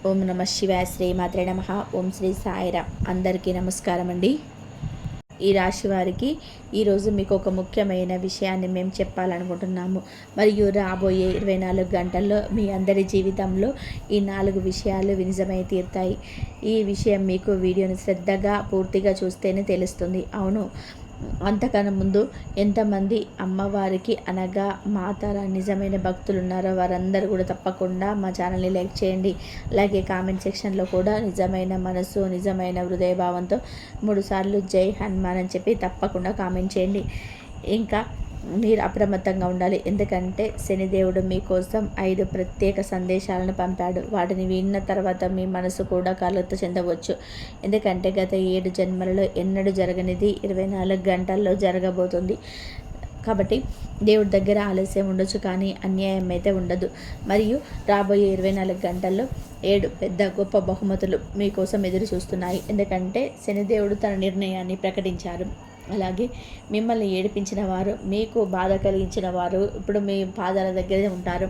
ఓం నమ శివాయ శ్రీ మాత్రే నమ. ఓం శ్రీ సాయిరామ్. అందరికీ నమస్కారం అండి. ఈ రాశి వారికి ఈరోజు మీకు ఒక ముఖ్యమైన విషయాన్ని మేము చెప్పాలనుకుంటున్నాము. మరియు రాబోయే 24 గంటల్లో మీ అందరి జీవితంలో ఈ 4 విషయాలు నిజమై తీరుతాయి. ఈ విషయం మీకు వీడియోని శ్రద్ధగా పూర్తిగా చూస్తేనే తెలుస్తుంది. అవును, అంతకన్నా ముందు ఎంతమంది అమ్మవారికి అనగా మాతార నిజమైన భక్తులు ఉన్నారో వారందరూ కూడా తప్పకుండా మా ఛానల్ని లైక్ చేయండి. అలాగే కామెంట్ సెక్షన్లో కూడా నిజమైన మనసు నిజమైన హృదయభావంతో 3 సార్లు జై హనుమాన్ అని చెప్పి తప్పకుండా కామెంట్ చేయండి. ఇంకా మీరు అప్రమత్తంగా ఉండాలి. ఎందుకంటే శనిదేవుడు మీకోసం 5 ప్రత్యేక సందేశాలను పంపాడు. వాటిని విన్న తర్వాత మీ మనసు కూడా కలత చెందవచ్చు. ఎందుకంటే గత 7 జన్మలలో ఎన్నడూ జరగనిది 24 గంటల్లో జరగబోతుంది. కాబట్టి దేవుడి దగ్గర ఆలస్యం ఉండొచ్చు, కానీ అన్యాయం అయితే ఉండదు. మరియు రాబోయే 24 గంటల్లో 7 పెద్ద గొప్ప బహుమతులు మీకోసం ఎదురు చూస్తున్నాయి. ఎందుకంటే శనిదేవుడు తన నిర్ణయాన్ని ప్రకటించారు. అలాగే మిమ్మల్ని ఏడిపించిన వారు, మీకు బాధ కలిగించిన వారు ఇప్పుడు మీ పాదాల దగ్గరే ఉంటారు.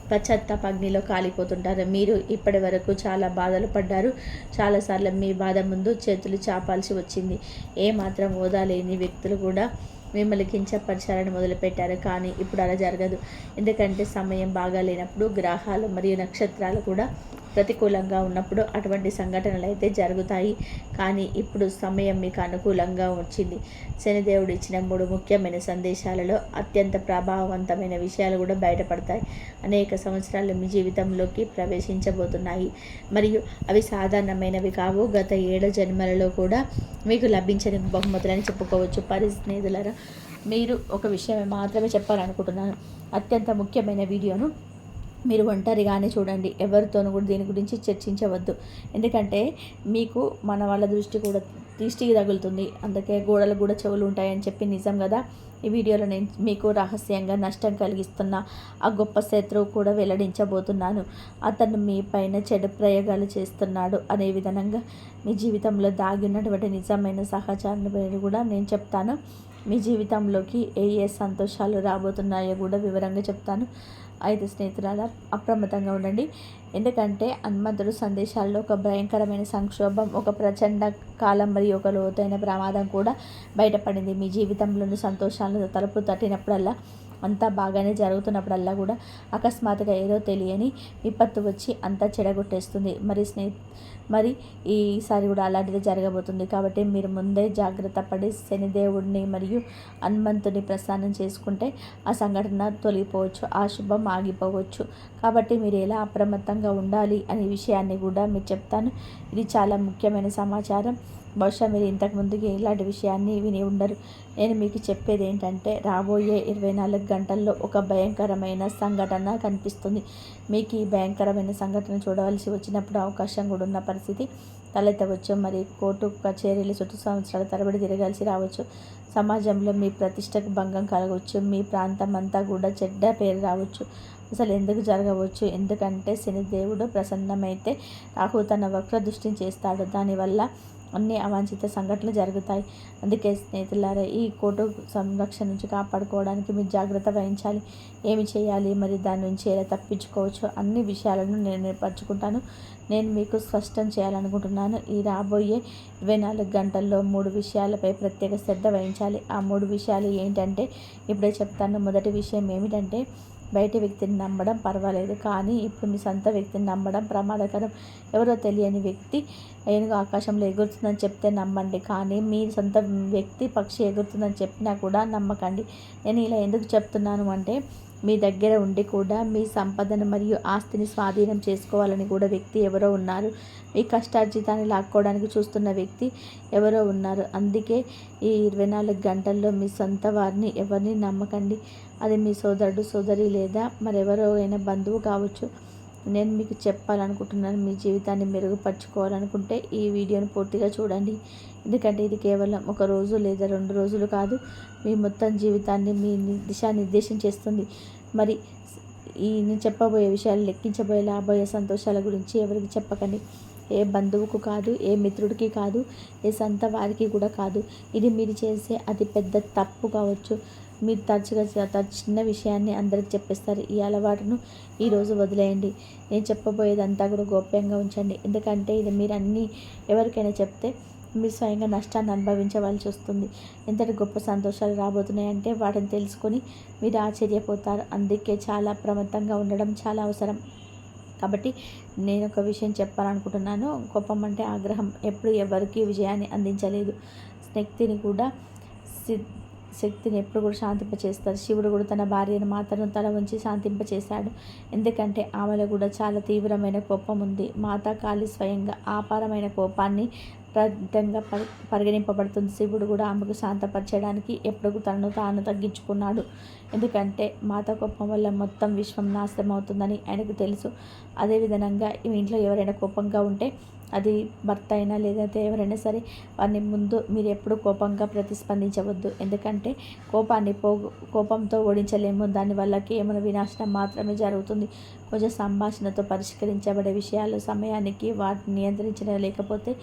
పశ్చాత్తాప అగ్నిలో కాలిపోతుంటారు. మీరు ఇప్పటి వరకు చాలా బాధలు పడ్డారు. చాలాసార్లు మీ బాధ ముందు చేతులు చాపాల్సి వచ్చింది. ఏమాత్రం హోదా లేని వ్యక్తులు కూడా మిమ్మల్ని కించపరచాలని మొదలుపెట్టారు. కానీ ఇప్పుడు అలా జరగదు. ఎందుకంటే సమయం బాగా లేనప్పుడు గ్రహాలు మరియు నక్షత్రాలు కూడా ప్రతికూలంగా ఉన్నప్పుడు అటువంటి సంఘటనలు అయితే జరుగుతాయి. కానీ ఇప్పుడు సమయం మీకు అనుకూలంగా వచ్చింది. శనిదేవుడు ఇచ్చిన 3 ముఖ్యమైన సందేశాలలో అత్యంత ప్రభావవంతమైన విషయాలు కూడా బయటపడతాయి. అనేక సంవత్సరాలు మీ జీవితంలోకి ప్రవేశించబోతున్నాయి. మరియు అవి సాధారణమైనవి కావు. గత 7 జన్మలలో కూడా మీకు లభించని బహుమతులని చెప్పుకోవచ్చు. స్నేహితులారా, మీరు ఒక విషయం మాత్రమే చెప్పాలనుకుంటున్నాను. అత్యంత ముఖ్యమైన వీడియోను మీరు ఒంటరిగానే చూడండి. ఎవరితోనూ కూడా దీని గురించి చర్చించవద్దు. ఎందుకంటే మీకు మన వాళ్ళ దృష్టికి తగులుతుంది. అందుకే గోడలు కూడా చెవులు ఉంటాయని చెప్పి నిజం కదా. ఈ వీడియోలో నేను మీకు రహస్యంగా నష్టం కలిగిస్తున్న ఆ గొప్ప శత్రువు కూడా వెల్లడించబోతున్నాను. అతను మీ పైన చెడు ప్రయోగాలు చేస్తున్నాడు అనే విధంగా మీ జీవితంలో దాగి ఉన్నటువంటి నిజమైన సహచారాన్ని కూడా నేను చెప్తాను. మీ జీవితంలోకి ఏ సంతోషాలు రాబోతున్నాయో కూడా వివరంగా చెప్తాను. అయితే స్నేహితులారా, అప్రమత్తంగా ఉండండి. ఎందుకంటే హనుమంతుడు సందేశాల్లో ఒక భయంకరమైన సంక్షోభం, ఒక ప్రచండ కాలం మరియు ఒక లోతైన ప్రమాదం కూడా బయటపడింది. మీ జీవితంలోని సంతోషాలను తలుపు తట్టినప్పుడల్లా, అంతా బాగానే జరుగుతున్నప్పుడల్లా కూడా అకస్మాత్తుగా ఏదో తెలియని విపత్తు వచ్చి అంతా చెడగొట్టేస్తుంది. మరి ఈసారి కూడా అలాంటిది జరగబోతుంది. కాబట్టి మీరు ముందే జాగ్రత్త పడి శనిదేవుడిని మరియు హనుమంతుని ప్రసన్నం చేసుకుంటే ఆ సంఘటన తొలగిపోవచ్చు, ఆ శుభం ఆగిపోవచ్చు. కాబట్టి మీరు ఎలా అప్రమత్తంగా ఉండాలి అనే విషయాన్ని కూడా మీరు చెప్తాను. ఇది చాలా ముఖ్యమైన సమాచారం. బహుశా మీరు ఇంతకుముందుకి ఇలాంటి విషయాన్ని విని ఉండరు. నేను మీకు చెప్పేది ఏంటంటే, రాబోయే 24 గంటల్లో ఒక భయంకరమైన సంఘటన కనిపిస్తుంది. మీకు ఈ భయంకరమైన సంఘటన చూడవలసి వచ్చినప్పుడు అవకాశం కూడా ఉన్న పరిస్థితి తలెత్తవచ్చు. మరి కోర్టు కచేరీలు చుట్టూ సంవత్సరాల తరబడి తిరగాల్సి రావచ్చు. సమాజంలో మీ ప్రతిష్టకు భంగం కలగవచ్చు. మీ ప్రాంతం అంతా కూడా చెడ్డ పేరు రావచ్చు. అసలు ఎందుకు జరగవచ్చు? ఎందుకంటే శనిదేవుడు ప్రసన్నమైతే రాహు తన వక్ర దృష్టిని చేస్తాడు. దానివల్ల అన్ని అవాంఛిత సంఘటనలు జరుగుతాయి. అందుకే స్నేహితులారా, ఈ కోర్టు సంరక్షణ నుంచి కాపాడుకోవడానికి మీరు జాగ్రత్త వహించాలి. ఏమి చేయాలి, మరి దాని నుంచి ఎలా తప్పించుకోవచ్చు, అన్ని విషయాలను నేను నేర్పరచుకుంటాను. నేను మీకు స్పష్టం చేయాలనుకుంటున్నాను. ఈ రాబోయే 24 గంటల్లో 3 విషయాలపై ప్రత్యేక శ్రద్ధ వహించాలి. ఆ 3 విషయాలు ఏంటంటే ఇప్పుడే చెప్తాను. మొదటి విషయం ఏమిటంటే, బయట వ్యక్తిని నమ్మడం పర్వాలేదు, కానీ ఇప్పుడు మీ సొంత వ్యక్తిని నమ్మడం ప్రమాదకరం. ఎవరో తెలియని వ్యక్తి ఏనుగు ఆకాశంలో ఎగురుతుందని చెప్తే నమ్మండి, కానీ మీ సొంత వ్యక్తి పక్షి ఎగురుతుందని చెప్పినా కూడా నమ్మకండి. నేను ఇలా ఎందుకు చెప్తున్నాను అంటే, మీ దగ్గర ఉండి కూడా మీ సంపదను మరియు ఆస్తిని స్వాధీనం చేసుకోవాలని కూడా వ్యక్తి ఎవరో ఉన్నారు. మీ కష్టార్జితాన్ని లాక్కోవడానికి చూస్తున్న వ్యక్తి ఎవరో ఉన్నారు. అందుకే ఈ 24 గంటల్లో మీ సొంత వారిని ఎవరిని నమ్మకండి. అది మీ సోదరుడు, సోదరి లేదా మరెవరో అయినా బంధువు కావచ్చు. నేను మీకు చెప్పాలనుకుంటున్నాను. మీ జీవితాన్ని మెరుగుపరచుకోవాలనుకుంటే ఈ వీడియోని పూర్తిగా చూడండి. ఎందుకంటే ఇది కేవలం 1 రోజు లేదా 2 రోజులు కాదు, మీ మొత్తం జీవితాన్ని మీ దిశానిర్దేశం చేస్తుంది. మరి నేను చెప్పబోయే విషయాలు లెక్కించబోయే రాబోయే సంతోషాల గురించి ఎవరికి చెప్పకండి. ఏ బంధువుకు కాదు, ఏ మిత్రుడికి కాదు, ఏ సొంత వారికి కూడా కాదు. ఇది మీరు చేసే అతి పెద్ద తప్పు కావచ్చు. మీరు తరచుగా చిన్న విషయాన్ని అందరికి చెప్పేస్తారు. ఈ అలవాటును ఈరోజు వదిలేయండి. నేను చెప్పబోయేదంతా కూడా గోప్యంగా ఉంచండి. ఎందుకంటే ఇది మీరు అన్నీ ఎవరికైనా చెప్తే మీరు స్వయంగా నష్టాన్ని అనుభవించవలసి వస్తుంది. ఎంతటి గొప్ప సంతోషాలు రాబోతున్నాయంటే వాటిని తెలుసుకొని మీరు ఆశ్చర్యపోతారు. అందుకే చాలా అప్రమత్తంగా ఉండడం చాలా అవసరం. కాబట్టి నేను ఒక విషయం చెప్పాలనుకుంటున్నాను. కోపం అంటే ఆగ్రహం ఎప్పుడు ఎవరికీ విజయాన్ని అందించలేదు. శక్తిని కూడా శక్తిని ఎప్పుడు కూడా శాంతింపచేస్తారు. శివుడు కూడా తన భార్యను మాతను తల ఉంచి శాంతింపచేశాడు. ఎందుకంటే ఆమెలో కూడా చాలా తీవ్రమైన కోపం ఉంది. మాతా కాళీ స్వయంగా అపారమైన కోపాన్ని ప్రదంగా పరిగణింపబడుతుంది. శివుడు కూడా ఆమెకు శాంతపరచడానికి ఎప్పుడు తనను తాను తగ్గించుకున్నాడు. ఎందుకంటే మాత కోపం వల్ల మొత్తం విశ్వం నాశనం అవుతుందని ఆయనకు తెలుసు. అదేవిధంగా ఈ ఇంట్లో ఎవరైనా కోపంగా ఉంటే అది భర్త అయినా లేదంటే ఎవరైనా సరే వారిని ముందు మీరు ఎప్పుడు కోపంగా ప్రతిస్పందించవద్దు. ఎందుకంటే కోపంతో ఓడించలేము. దానివల్ల కేవలం వినాశనం మాత్రమే జరుగుతుంది. కొంచెం సంభాషణతో పరిష్కరించబడే విషయాలు సమయానికి వాటిని నియంత్రించలేకపోతే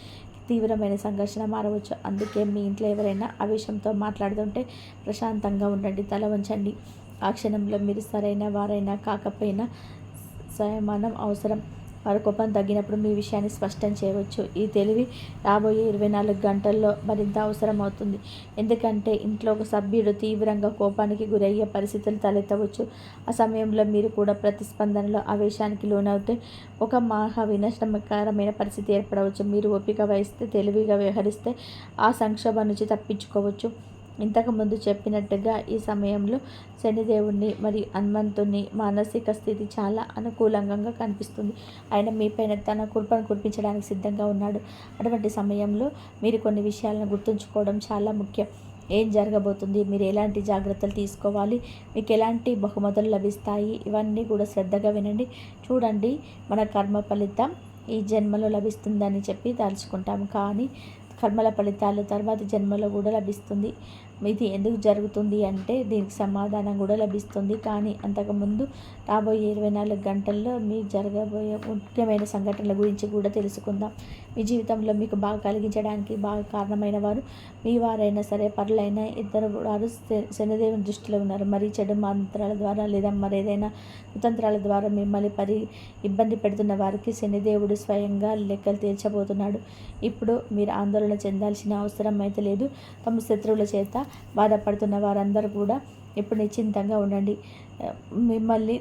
తీవ్రమైన సంఘర్షణ మారవచ్చు. అందుకే మీ ఇంట్లో ఎవరైనా ఆవేశంతో మాట్లాడుతుంటే ప్రశాంతంగా ఉండండి, తల వంచండి. ఆ క్షణంలో మీరు సరైన వారైనా కాకపోయినా సంయమనం అవసరం. వారి కోపం తగ్గినప్పుడు మీ విషయాన్ని స్పష్టం చేయవచ్చు. ఈ తెలివి రాబోయే 24 గంటల్లో మరింత అవసరం అవుతుంది. ఎందుకంటే ఇంట్లో ఒక సభ్యుడు తీవ్రంగా కోపానికి గురయ్యే పరిస్థితులు తలెత్తవచ్చు. ఆ సమయంలో మీరు కూడా ప్రతిస్పందనలో ఆవేశానికి లోనవుతే ఒక మహా వినాశనకరమైన పరిస్థితి ఏర్పడవచ్చు. మీరు ఓపిక వహిస్తే, తెలివిగా వ్యవహరిస్తే ఆ సంక్షోభం నుంచి తప్పించుకోవచ్చు. ఇంతకుముందు చెప్పినట్టుగా ఈ సమయంలో శనిదేవుణ్ణి మరియు హనుమంతుని మానసిక స్థితి చాలా అనుకూలంగా కనిపిస్తుంది. ఆయన మీపైన తన కృపను కురిపించడానికి సిద్ధంగా ఉన్నాడు. అటువంటి సమయంలో మీరు కొన్ని విషయాలను గుర్తుంచుకోవడం చాలా ముఖ్యం. ఏం జరగబోతుంది, మీరు ఎలాంటి జాగ్రత్తలు తీసుకోవాలి, మీకు ఎలాంటి బహుమతులు లభిస్తాయి, ఇవన్నీ కూడా శ్రద్ధగా వినండి. చూడండి, మన కర్మ ఫలితం ఈ జన్మలో లభిస్తుందని చెప్పి తలుచుకుంటాము. కానీ కర్మల ఫలితాలు తర్వాతి జన్మలో కూడా లభిస్తుంది. ఇది ఎందుకు జరుగుతుంది అంటే దీనికి సమాధానం కూడా లభిస్తుంది. కానీ అంతకుముందు రాబోయే 24 గంటల్లో మీకు జరగబోయే ముఖ్యమైన సంఘటనల గురించి కూడా తెలుసుకుందాం. మీ జీవితంలో మీకు బాగా కలిగించడానికి బాగా కారణమైన వారు మీ వారైనా సరే, పరులైనా ఇద్దరు వారు శనిదేవుని దృష్టిలో ఉన్నారు. మరి చెడు మంత్రాల ద్వారా లేదా మరేదైనా కుతంత్రాల ద్వారా మిమ్మల్ని ఇబ్బంది పెడుతున్న వారికి శనిదేవుడు స్వయంగా లెక్కలు తీర్చబోతున్నాడు. ఇప్పుడు మీరు ఆందోళన చెందాల్సిన అవసరం అయితే లేదు. తమ శత్రువుల చేత బాధపడుతున్న వారందరూ కూడా ఇప్పుడు నిశ్చింతంగా ఉండండి. మిమ్మల్ని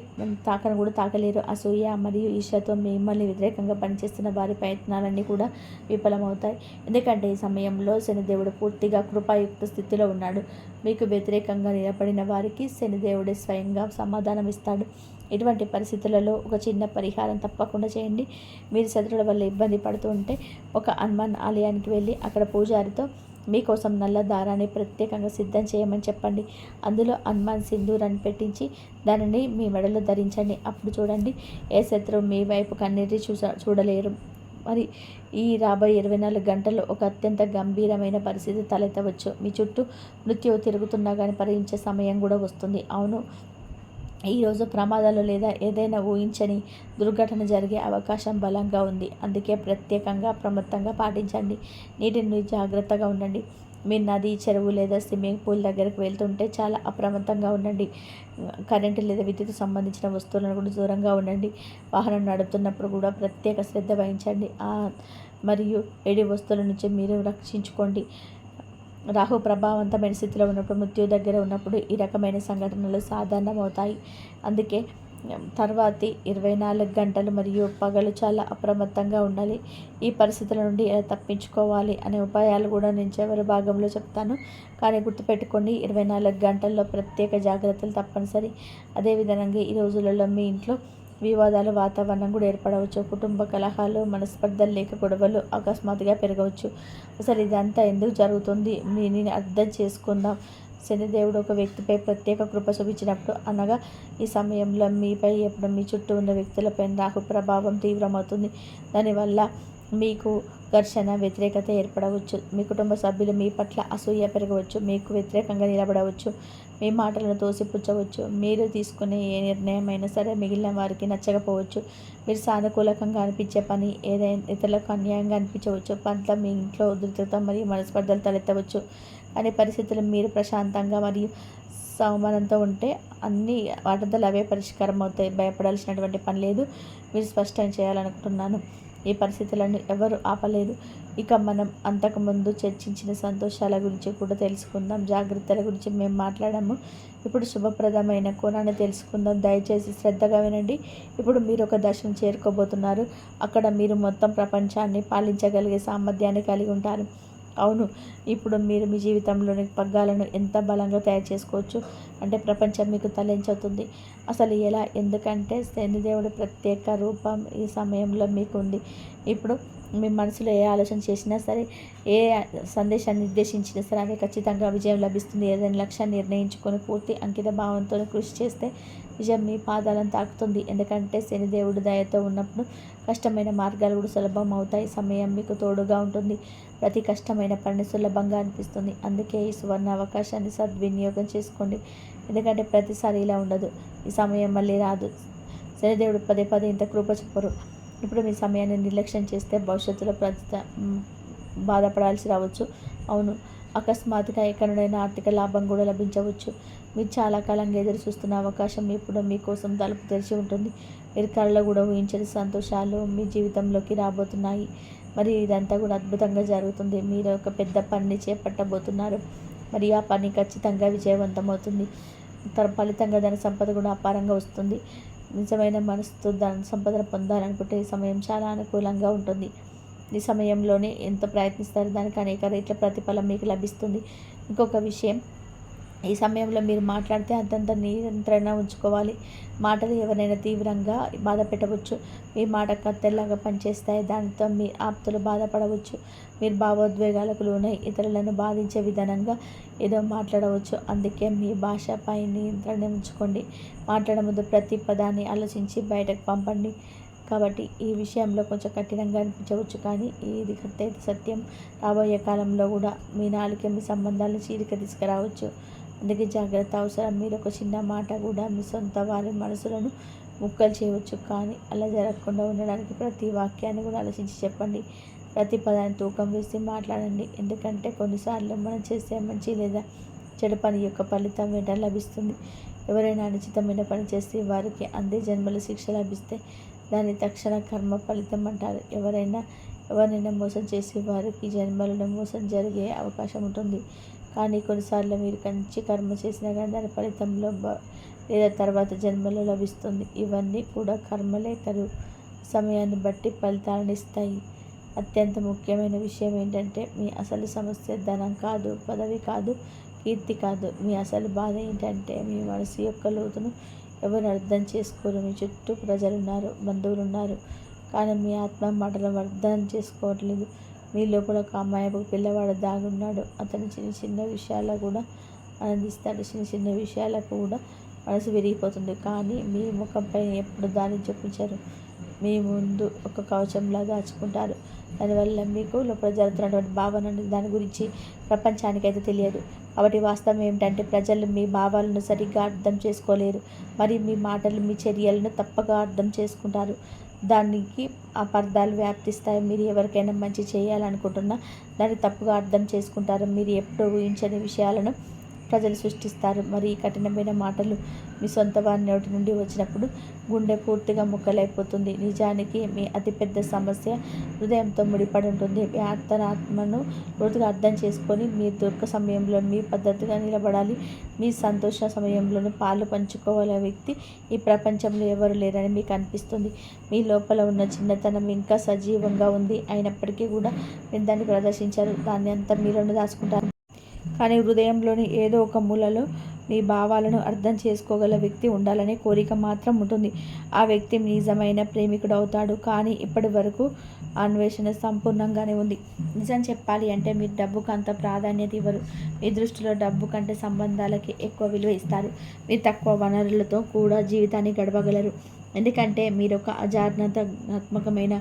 తాకను కూడా తాకలేరు. అసూయ మరియు ఈర్ష్యతో మిమ్మల్ని వ్యతిరేకంగా పనిచేస్తున్న వారి ప్రయత్నాలన్నీ కూడా విఫలమవుతాయి. ఎందుకంటే ఈ సమయంలో శనిదేవుడు పూర్తిగా కృపాయుక్త స్థితిలో ఉన్నాడు. మీకు వ్యతిరేకంగా నిలబడిన వారికి శనిదేవుడే స్వయంగా సమాధానం ఇస్తాడు. ఇటువంటి పరిస్థితులలో ఒక చిన్న పరిహారం తప్పకుండా చేయండి. మీరు శత్రువుల వల్ల ఇబ్బంది పడుతూ ఉంటే ఒక హనుమాన్ ఆలయానికి వెళ్ళి అక్కడ పూజారితో మీకోసం నల్ల దారాన్ని ప్రత్యేకంగా సిద్ధం చేయమని చెప్పండి. అందులో హనుమాన్ సింధూరాన్ని పెట్టించి దానిని మీ మెడలో ధరించండి. అప్పుడు చూడండి, ఏ శత్రువు మీ వైపు కన్నెత్తి చూడలేరు. మరి ఈ రాబోయే 24 గంటల్లో ఒక అత్యంత గంభీరమైన పరిస్థితి తలెత్తవచ్చు. మీ చుట్టూ మృత్యువు తిరుగుతున్నా కానీ పరిహించే సమయం కూడా వస్తుంది. అవును, ఈరోజు ప్రమాదాలు లేదా ఏదైనా ఊహించని దుర్ఘటన జరిగే అవకాశం బలంగా ఉంది. అందుకే ప్రత్యేకంగా అప్రమత్తంగా పాటించండి. నీటిని జాగ్రత్తగా ఉండండి. మీరు నది, చెరువు లేదా స్విమ్మింగ్ పూల్ దగ్గరకు వెళ్తుంటే చాలా అప్రమత్తంగా ఉండండి. కరెంటు లేదా విద్యుత్ సంబంధించిన వస్తువులను కూడా దూరంగా ఉండండి. వాహనం నడుపుతున్నప్పుడు కూడా ప్రత్యేక శ్రద్ధ వహించండి. మరియు వేడి వస్తువుల నుంచి మీరు రక్షించుకోండి. రాహు ప్రభావవంతమైన స్థితిలో ఉన్నప్పుడు, మృత్యు దగ్గర ఉన్నప్పుడు ఈ రకమైన సంఘటనలు సాధారణమవుతాయి. అందుకే తర్వాతి 24 గంటలు మరియు పగలు చాలా అప్రమత్తంగా ఉండాలి. ఈ పరిస్థితుల నుండి ఎలా తప్పించుకోవాలి అనే ఉపాయాలు కూడా నేను చివరి భాగంలో చెప్తాను. కానీ గుర్తుపెట్టుకోండి, 24 గంటల్లో ప్రత్యేక జాగ్రత్తలు తప్పనిసరి. అదేవిధంగా ఈ రోజులలో మీ ఇంట్లో వివాదాలు వాతావరణం కూడా ఏర్పడవచ్చు. కుటుంబ కలహాలు, మనస్పర్ధలు లేక గొడవలు అకస్మాత్తుగా పెరగవచ్చు. అసలు ఇదంతా ఎందుకు జరుగుతుంది, దీనిని అర్థం చేసుకుందాం. శనిదేవుడు ఒక వ్యక్తిపై ప్రత్యేక కృప చూపించినప్పుడు, అనగా ఈ సమయంలో మీపై ఎప్పుడు మీ చుట్టూ ఉన్న వ్యక్తులపై రాహు ప్రభావం తీవ్రమవుతుంది. దానివల్ల మీకు ఘర్షణ, వ్యతిరేకత ఏర్పడవచ్చు. మీ కుటుంబ సభ్యులు మీ పట్ల అసూయ పెరగవచ్చు, మీకు వ్యతిరేకంగా నిలబడవచ్చు, మీ మాటలను తోసిపుచ్చవచ్చు. మీరు తీసుకునే ఏ నిర్ణయం అయినా సరే మిగిలిన వారికి నచ్చకపోవచ్చు. మీరు సానుకూలంగా అనిపించే పని ఏదైనా ఇతరులకు అన్యాయంగా అనిపించవచ్చు. పట్ల మీ ఇంట్లో ఉద్రిక్తత మరియు మనస్పర్ధలు తలెత్తవచ్చు. అనే పరిస్థితులు మీరు ప్రశాంతంగా మరియు అవమానంతో ఉంటే అన్నీ వాటంతలు అవే పరిష్కారం అవుతాయి. భయపడాల్సినటువంటి పని లేదు. మీరు స్పష్టం చేయాలనుకుంటున్నాను. ఈ పరిస్థితులను ఎవరు ఆపలేరు. ఇక మనం అంతకుముందు చర్చించిన సంతోషాల గురించి కూడా తెలుసుకుందాం. జాగ్రత్తల గురించి మేము మాట్లాడాము. ఇప్పుడు శుభప్రదమైన కోణాన్ని తెలుసుకుందాం. దయచేసి శ్రద్ధగా వినండి. ఇప్పుడు మీరు ఒక దశను చేరుకోబోతున్నారు. అక్కడ మీరు మొత్తం ప్రపంచాన్ని పాలించగలిగే సామర్థ్యాన్ని కలిగి ఉంటారు. అవును, ఇప్పుడు మీరు మీ జీవితంలోని పగ్గాలను ఎంత బలంగా తయారు చేసుకోవచ్చు అంటే ప్రపంచం మీకు తలెంచుతుంది. అసలు ఎలా? ఎందుకంటే శనిదేవుడి ప్రత్యేక రూపం ఈ సమయంలో మీకు ఉంది. ఇప్పుడు మీ మనసులో ఏ ఆలోచన చేసినా సరే, ఏ సందేశాన్ని నిర్దేశించినా సరే అవి ఖచ్చితంగా విజయం లభిస్తుంది. ఏదైనా లక్ష్యాన్ని నిర్ణయించుకొని పూర్తి అంకిత భావంతో కృషి చేస్తే విజయం మీ పాదాలను తాకుతుంది. ఎందుకంటే శనిదేవుడు దయతో ఉన్నప్పుడు కష్టమైన మార్గాలు కూడా సులభం అవుతాయి. సమయం మీకు తోడుగా ఉంటుంది. ప్రతి కష్టమైన పని సులభంగా అనిపిస్తుంది. అందుకే ఈ సువర్ణ అవకాశాన్ని సద్వినియోగం చేసుకోండి. ఎందుకంటే ప్రతిసారి ఇలా ఉండదు. ఈ సమయం మళ్ళీ రాదు. శనిదేవుడు పదే పదే ఇంత కృప చెప్పరు. ఇప్పుడు మీ సమయాన్ని నిర్లక్ష్యం చేస్తే భవిష్యత్తులో బాధపడాల్సి రావచ్చు. అవును, అకస్మాత్తుగా ఎక్కడైనా ఆర్థిక లాభం కూడా లభించవచ్చు. మీరు చాలా కాలంగా ఎదురు చూస్తున్న అవకాశం ఇప్పుడు మీకోసం తలుపు తెరిచి ఉంటుంది. మీరు కళ్ళలో కూడా ఊహించని సంతోషాలు మీ జీవితంలోకి రాబోతున్నాయి. మరి ఇదంతా కూడా అద్భుతంగా జరుగుతుంది. మీరు ఒక పెద్ద పనిని చేపట్టబోతున్నారు. మరి ఆ పని ఖచ్చితంగా విజయవంతమవుతుంది. ఫలితంగా దాని సంపద కూడా అపారంగా వస్తుంది. నిజమైన మనసుతో దాని సంపదను పొందాలనుకుంటే ఈ సమయం చాలా అనుకూలంగా ఉంటుంది. ఈ సమయంలోనే ఎంతో ప్రయత్నిస్తారు, దానికి అనేక రేట్ల ప్రతిఫలం మీకు లభిస్తుంది. ఇంకొక విషయం, ఈ సమయంలో మీరు మాట్లాడితే అంతంత నియంత్రణ ఉంచుకోవాలి. మాటలు ఎవరైనా తీవ్రంగా బాధ పెట్టవచ్చు. మీ మాట కత్తెల్లాగా పనిచేస్తాయి. దానితో మీ ఆప్తులు బాధపడవచ్చు. మీరు భావోద్వేగాలకు లోనై ఇతరులను బాధించే విధానంగా ఏదో మాట్లాడవచ్చు. అందుకే మీ భాషపై నియంత్రణ ఉంచుకోండి. మాట్లాడే ముందు ప్రతి పదాన్ని ఆలోచించి బయటకు పంపండి. కాబట్టి ఈ విషయంలో కొంచెం కఠినంగా అనిపించవచ్చు, కానీ ఇది సత్యం. రాబోయే కాలంలో కూడా మీ నాలుక మీ సంబంధాలను చీలిక తీసుకురావచ్చు. అందుకే జాగ్రత్త అవసరం. మీరు ఒక చిన్న మాట కూడా మీ సొంత వారి మనసులను ముక్కలు చేయవచ్చు. కానీ అలా జరగకుండా ఉండడానికి ప్రతి వాక్యాన్ని కూడా ఆలోచించి చెప్పండి. ప్రతి పదాన్ని తూకం వేసి మాట్లాడండి. ఎందుకంటే కొన్నిసార్లు మనం చేసే మంచి లేదా చెడు పని యొక్క ఫలితం వెంటనే లభిస్తుంది. ఎవరైనా అనుచితమైన పని చేస్తే వారికి అందే జన్మల శిక్ష లభిస్తే దాన్ని తక్షణ కర్మ ఫలితం అంటారు. ఎవరినైనా మోసం చేసి వారికి జన్మలను మోసం జరిగే అవకాశం ఉంటుంది. కానీ కొన్నిసార్లు మీరు మంచి కర్మ చేసినా కానీ దాని ఫలితంలో లేదా తర్వాత జన్మలో లభిస్తుంది. ఇవన్నీ కూడా కర్మలే కరు సమయాన్ని బట్టి ఫలితాలను ఇస్తాయి. అత్యంత ముఖ్యమైన విషయం ఏంటంటే మీ అసలు సమస్య ధనం కాదు, పదవి కాదు, కీర్తి కాదు. మీ అసలు బాధ ఏంటంటే మీ మనసు యొక్క లోతును ఎవరు అర్థం చేసుకోరు. మీ చుట్టూ ప్రజలున్నారు, బంధువులున్నారు, కానీ మీ ఆత్మ మాటలను అర్థం చేసుకోవట్లేదు. మీ లోపల ఒక అమ్మాయి పిల్లవాడు దాగున్నాడు. అతను చిన్న చిన్న విషయాలు కూడా ఆనందిస్తాడు. చిన్న చిన్న విషయాలకు కూడా మనసు విరిగిపోతుంది. కానీ మీ ముఖంపై ఎప్పుడు దాన్ని చూపించారు. మీ ముందు ఒక కవచంలా దాచుకుంటారు. దానివల్ల మీకు లోపల జరుగుతున్నటువంటి భావన దాని గురించి ప్రపంచానికైతే తెలియదు. కాబట్టి వాస్తవం ఏమిటంటే ప్రజలు మీ భావాలను సరిగ్గా అర్థం చేసుకోలేరు. మరి మీ మాటలు మీ చర్యలను తప్పగా అర్థం చేసుకుంటారు. దానికి అపార్థాలు వ్యాప్తిస్తాయి. మీరు ఎవరికైనా మంచి చేయాలనుకుంటున్నా దాన్ని తప్పుగా అర్థం చేసుకుంటారు. మీరు ఎప్పుడూ ఊహించని విషయాలను ప్రజలు సృష్టిస్తారు. మరి ఈ కఠినమైన మాటలు మీ సొంత వారి నోటి నుండి వచ్చినప్పుడు గుండె పూర్తిగా ముక్కలైపోతుంది. నిజానికి మీ అతిపెద్ద సమస్య హృదయంతో ముడిపడి ఉంటుంది. మీ అంతరాత్మను పూర్తిగా అర్థం చేసుకొని మీ దుఃఖ సమయంలో మీ పద్ధతిగా నిలబడాలి. మీ సంతోష సమయంలోనూ పాలు పంచుకోవాలనే వ్యక్తి ఈ ప్రపంచంలో ఎవరు లేరని మీకు అనిపిస్తుంది. మీ లోపల ఉన్న చిన్నతనం ఇంకా సజీవంగా ఉంది. అయినప్పటికీ కూడా మీరు దాన్ని ప్రదర్శించారు. దాన్ని అంతా మీలోనే దాచుకుంటారు. కానీ హృదయంలోని ఏదో ఒక మూలలో మీ భావాలను అర్థం చేసుకోగల వ్యక్తి ఉండాలనే కోరిక మాత్రం ఉంటుంది. ఆ వ్యక్తి నిజమైన ప్రేమికుడు అవుతాడు. కానీ ఇప్పటి వరకు అన్వేషణ సంపూర్ణంగానే ఉంది. నిజం చెప్పాలి అంటే మీరు డబ్బుకు అంత ప్రాధాన్యత ఇవ్వరు. మీ దృష్టిలో డబ్బు కంటే సంబంధాలకి ఎక్కువ విలువ ఇస్తారు. మీరు తక్కువ వనరులతో కూడా జీవితాన్ని గడపగలరు. ఎందుకంటే మీరు ఒక అజాజ్ఞాత్మకమైన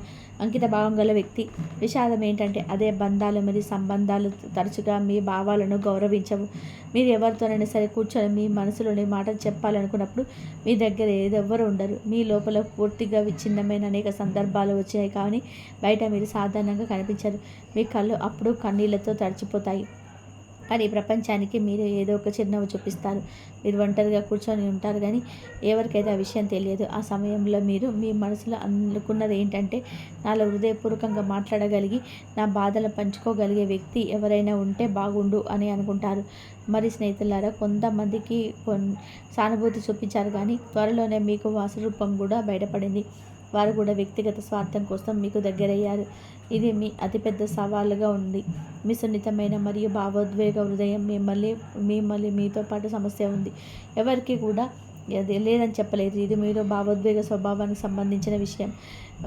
అంకిత భావం గల వ్యక్తి. విషాదం ఏంటంటే అదే బంధాలు మరియు సంబంధాలు తరచుగా మీ భావాలను గౌరవించవు. మీరు ఎవరితోనైనా సరే కూర్చొని మీ మనసులోని మాటలు చెప్పాలనుకున్నప్పుడు మీ దగ్గర ఏదెవ్వరు ఉండరు. మీ లోపల పూర్తిగా విచ్ఛిన్నమైన అనేక సందర్భాలు వచ్చినాయి, కానీ బయట మీరు సాధారణంగా కనిపించరు. మీ కళ్ళు అప్పుడు కన్నీళ్లతో తడిచిపోతాయి. కానీ ప్రపంచానికి మీరు ఏదో ఒక చిరునవ్వు చూపిస్తారు. మీరు ఒంటరిగా కూర్చొని ఉంటారు కానీ ఎవరికైతే ఆ విషయం తెలియదు. ఆ సమయంలో మీరు మీ మనసులో అనుకున్నది ఏంటంటే, నాలో హృదయపూర్వకంగా మాట్లాడగలిగి నా బాధలు పంచుకోగలిగే వ్యక్తి ఎవరైనా ఉంటే బాగుండు అని అనుకుంటారు. మరి స్నేహితులారా, కొంతమందికి సానుభూతి చూపించారు కానీ త్వరలోనే మీకు అసలు రూపం కూడా బయటపడింది. వారు కూడా వ్యక్తిగత స్వార్థం కోసం మీకు దగ్గరయ్యారు. ఇది మీ అతిపెద్ద సవాలుగా ఉంది. మీ సున్నితమైన మరియు భావోద్వేగ హృదయం మిమ్మల్ని మీతో పాటు సమస్య ఉంది. ఎవరికి కూడా అది లేదని చెప్పలేదు. ఇది మీరు భావోద్వేగ స్వభావానికి సంబంధించిన విషయం.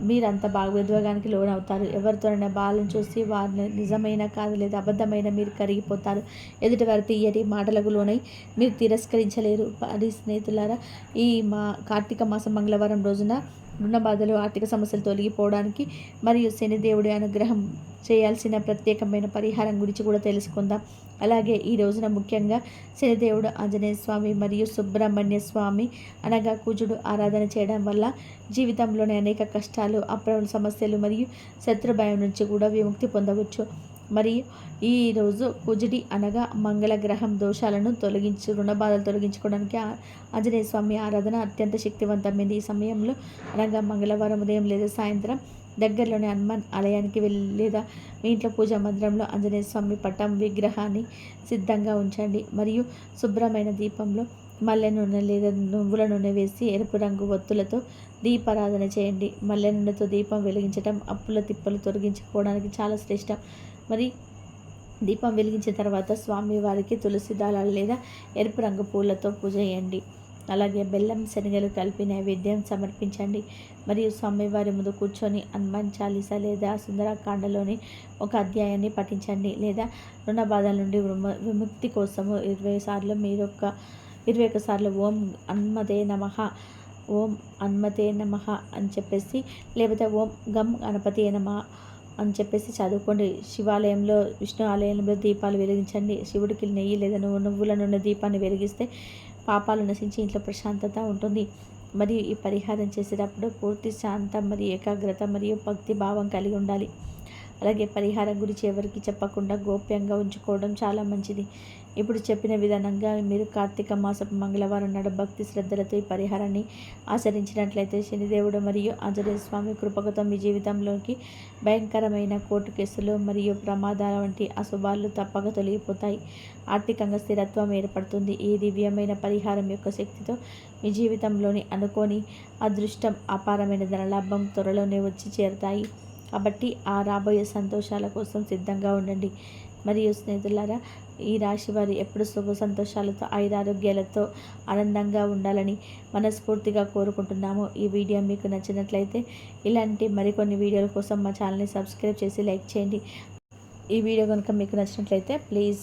మీరంత భావోద్వేగానికి లోనవుతారు. ఎవరితోనైనా బాధను చూసి వారిని నిజమైన కాదు లేదా అబద్ధమైన మీరు కరిగిపోతారు. ఎదుటివారి తీయటి మాటలకు లోనై మీరు తిరస్కరించలేరు. అది స్నేహితులారా, ఈ కార్తీక మాసం మంగళవారం రోజున రుణ బాధలు, ఆర్థిక సమస్యలు తొలగిపోవడానికి మరియు శనిదేవుడి అనుగ్రహం చేయాల్సిన ప్రత్యేకమైన పరిహారం గురించి కూడా తెలుసుకుందాం. అలాగే ఈ రోజున ముఖ్యంగా శనిదేవుడు, ఆంజనేయ స్వామి మరియు సుబ్రహ్మణ్య స్వామి అనగా కుజుడు ఆరాధన చేయడం వల్ల జీవితంలోని అనేక కష్టాలు, అప్రమణ సమస్యలు మరియు శత్రు భయం నుంచి కూడా విముక్తి పొందవచ్చు. మరియు ఈరోజు కుజుడి అనగా మంగళగ్రహం దోషాలను రుణ బాధలు తొలగించుకోవడానికి ఆంజనేయ స్వామి ఆరాధన అత్యంత శక్తివంతమైంది. ఈ సమయంలో అనగా మంగళవారం ఉదయం లేదా సాయంత్రం దగ్గరలోని హనుమాన్ ఆలయానికి వెళ్ళి లేదా మీ ఇంట్లో పూజా మందిరంలో ఆంజనేయ స్వామి పటం విగ్రహాన్ని సిద్ధంగా ఉంచండి. మరియు శుభ్రమైన దీపంలో మల్లె నూనె లేదా నువ్వుల నూనె వేసి ఎరుపు రంగు ఒత్తులతో దీపారాధన చేయండి. మల్లె నూనెతో దీపం వెలిగించడం అప్పుల తిప్పలు తొలగించుకోవడానికి చాలా శ్రేష్టం. మరి దీపం వెలిగించిన తర్వాత స్వామివారికి తులసి దళాలు లేదా ఎరుపు రంగు పూలతో పూజ చేయండి. అలాగే బెల్లం శనగలు కలిపి నైవేద్యం సమర్పించండి. మరియు స్వామివారి ముందు కూర్చొని హనుమాన్ చాలీసా లేదా సుందరకాండలోని ఒక అధ్యాయాన్ని పఠించండి. లేదా రుణ బాధల నుండి విముక్తి కోసము 21 సార్లు ఓం హన్మతే నమః, ఓం హన్మతే నమః అని చెప్పేసి, లేకపోతే ఓం గం గణపతి నమః అని చెప్పేసి చదువుకోండి. శివాలయంలో, విష్ణు ఆలయంలో దీపాలు వెలిగించండి. శివుడికి నెయ్యి లేదా నువ్వుల నూనె దీపాన్ని వెలిగిస్తే పాపాలు నశించి ఇంట్లో ప్రశాంతత ఉంటుంది. మరియు ఈ పరిహారం చేసేటప్పుడు పూర్తి శాంతం మరియు ఏకాగ్రత మరియు భక్తి భావం కలిగి ఉండాలి. అలాగే పరిహారం గురించి ఎవరికి చెప్పకుండా గోప్యంగా ఉంచుకోవడం చాలా మంచిది. ఇప్పుడు చెప్పిన విధానంగా మీరు కార్తీక మాసపు మంగళవారం నాడు భక్తి శ్రద్ధలతో ఈ పరిహారాన్ని ఆచరించినట్లయితే శనిదేవుడు మరియు ఆంజనేయ స్వామి కృపకతో మీ జీవితంలోకి భయంకరమైన కోర్టు కేసులు మరియు ప్రమాదాల వంటి అశుభాలు తప్పక తొలగిపోతాయి. ఆర్థికంగా స్థిరత్వం ఏర్పడుతుంది. ఈ దివ్యమైన పరిహారం యొక్క శక్తితో మీ జీవితంలోని అనుకోని అదృష్టం, అపారమైన ధనలాభం త్వరలోనే వచ్చి చేరుతాయి. కాబట్టి ఆ రాబోయే సంతోషాల కోసం సిద్ధంగా ఉండండి. మరియు స్నేహితులారా, ఈ రాశి వారు ఎప్పుడు శుభ సంతోషాలతో, ఆయురారోగ్యాలతో ఆనందంగా ఉండాలని మనస్ఫూర్తిగా కోరుకుంటున్నాము. ఈ వీడియో మీకు నచ్చినట్లయితే ఇలాంటి మరికొన్ని వీడియోల కోసం మా ఛానల్ని సబ్స్క్రైబ్ చేసి లైక్ చేయండి. ఈ వీడియో కనుక మీకు నచ్చినట్లయితే ప్లీజ్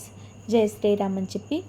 జై శ్రీరామ్ అని చెప్పి